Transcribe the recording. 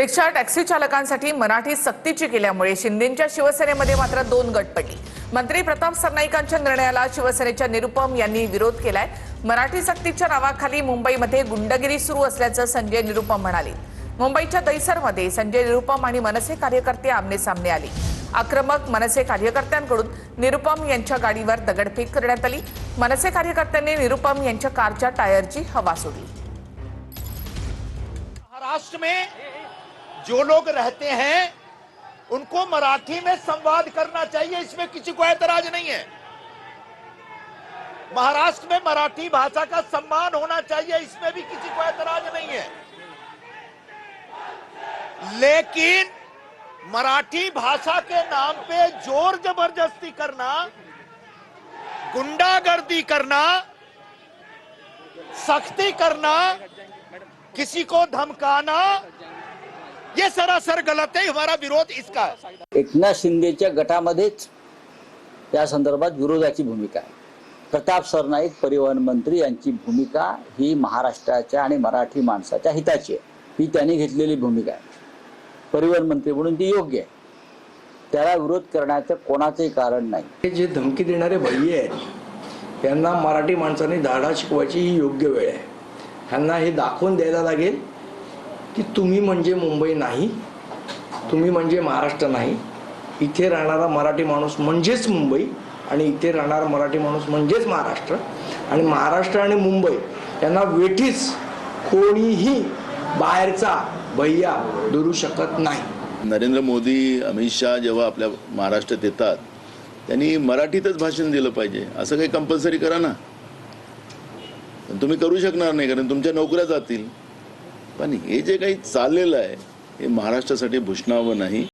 Rickshaw taxi चालकांसाठी मराठी सक्तीची केल्यामुळे शिंदेंच्या शिवसेनेमध्ये मात्र दोन गट पडली। मंत्री प्रताप सरनाईकांच्या निर्णयाला शिवसेनेच्या निरुपम यांनी विरोध केलाय। मराठी सक्तीच्या नावाखाली मुंबईमध्ये गुंडगिरी सुरू असल्याचं संजय निरुपम म्हणाले। मुंबईच्या दहिसरमध्ये संजय निरुपम आणि मनसे कार्यकर्ते आमने-सामने आले। आक्रमक मनसे कार्यकर्त्यांकडून निरुपम यांच्या गाडीवर दगडफेक करण्यात आली। मनसे कार्यकर्त्यांनी निरुपम यांच्या कारच्या टायरची हवा सोडली। महाराष्ट्र में जो लोग रहते हैं उनको मराठी में संवाद करना चाहिए, इसमें किसी को ऐतराज नहीं है। महाराष्ट्र में मराठी भाषा का सम्मान होना चाहिए, इसमें भी किसी को ऐतराज नहीं है। लेकिन मराठी भाषा के नाम पे जोर जबरदस्ती करना, गुंडागर्दी करना, सख्ती करना, किसी को धमकाना, ये सरासर गलत है। हमारा विरोध इसका है। एकनाथ शिंदेच्या गटामध्येच या संदर्भात विरोधाची भूमिका आहे। प्रताप सरनाईक परिवहन मंत्री यांची भूमिका ही महाराष्ट्राच्या आणि मराठी माणसाच्या हिताची आहे। ही त्यांनी घेतलेली भूमिका आहे। परिवहन मंत्री म्हणून ती योग्य आहे। त्याला विरोध करण्याचं कोणाचंही कारण नाही। हे जे धमकी देणारे भैये आहेत यांना मराठी माणसांनी धडा शिकवायची ही योग्य वेळ आहे। ह्यांना हे दाखवून द्यायला लागेल की तुम्ही म्हणजे मुंबई नाही, तुम्ही म्हणजे महाराष्ट्र नाही। इथे राहणारा मराठी माणूस म्हणजेच मुंबई आणि इथे राहणारा मराठी माणूस म्हणजेच महाराष्ट्र, आणि महाराष्ट्र आणि मुंबई यांना वेठीच कोणीही बाहेरचा भैया धरू शकत नाही। नरेंद्र मोदी, अमित शाह जेव्हा आपल्या महाराष्ट्रात येतात त्यांनी मराठीतच भाषण दिलं पाहिजे, असं काही कंपल्सरी करा ना। तुम्ही करू शकणार नाही कारण तुमच्या नोकऱ्या जातील। पण हे जे काही चाललेलं आहे हे महाराष्ट्रासाठी भूषणावं नाही।